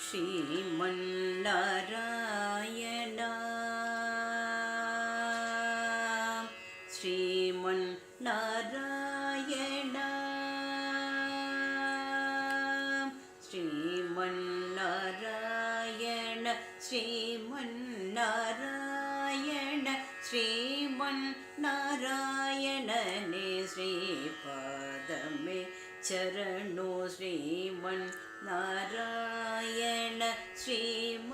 श्रीमन्नारायण श्रीमन्नारायण श्रीमन्नारायण श्रीमन्नारायण श्रीमन्नारायणने श्रीपादमे चरणो श्रीमन्नारायण श्रीमन्नारायण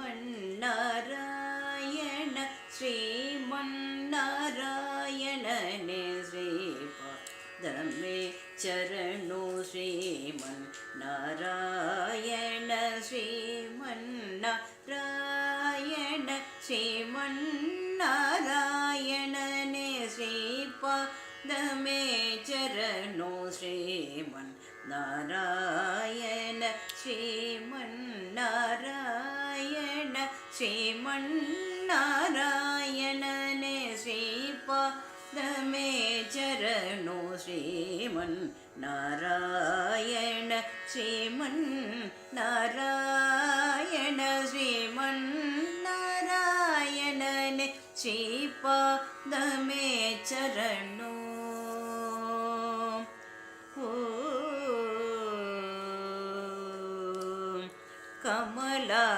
श्रीमन्नारायणने श्रीपादमे चरणो श्रीमन्नारायण श्रीमन्नारायण श्रीमन्नारायणने श्रीपादमे चरणो श्रीमन्नारायण श्रीमन्नारायण श्रीमन्नारायणने श्रीपादमे चरणो श्रीमन्नारायण श्रीमन्नारायण श्रीमन्नारायणने श्रीपादमे चरणो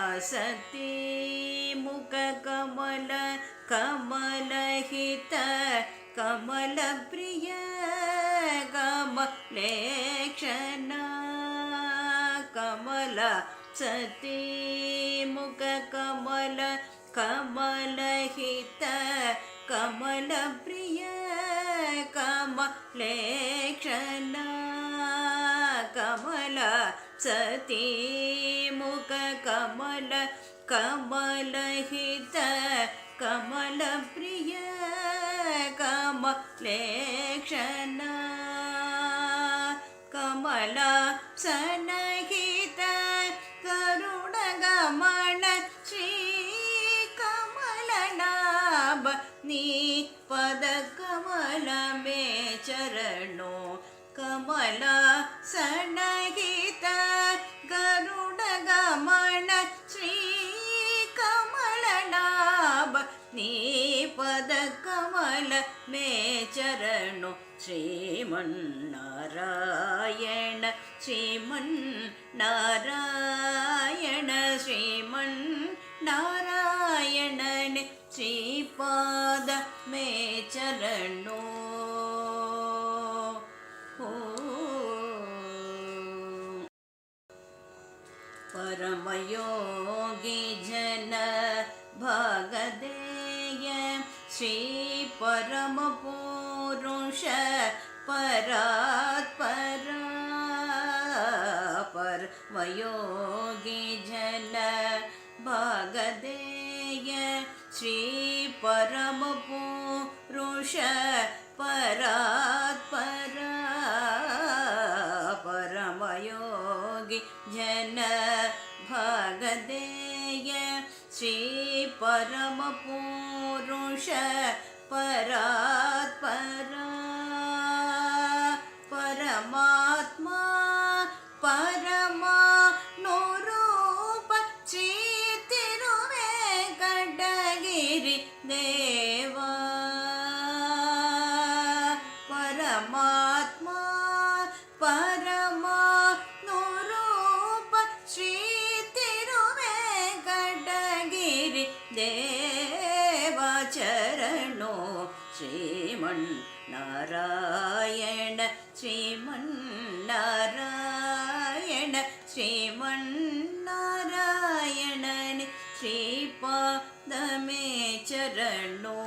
कमलासती मुख कमल कमलहित कमलप्रिय कमलेक्षणा कमलासती मुख कमल कमलहित कमलप्रिय कमलेक्षणा कमलासती मुख कमल कमलहित कमलप्रिय कमलेक्षणा कमलासनहित करुणगमन श्रीकमलनाभ पदकमलमे चरणो कमलासनहित करुणगमन श्रीकमलनाभ पदकमल मे चरणो श्रीमन्नारायण श्रीमन्नारायण श्रीमन्नारायणने श्रीपाद मे चरणो परमयोगी जन भागधेय श्री परम पुरुष परात्परा परमयोगी जन भागधेय श्री परम पुरुष परात्परा परमयोगी जन भागधेय श्री परम पुरुष परात्परा परमात्मा परमानुरूप श्री तिरुवेंकटगिरि देवा परमात्मा परमानुरूप श्री तिरुवेंकटगिरि देवा चरणो श्रीमन्नारायण श्रीमन्नारायण श्रीमन्नारायणने श्रीपादमे चरणो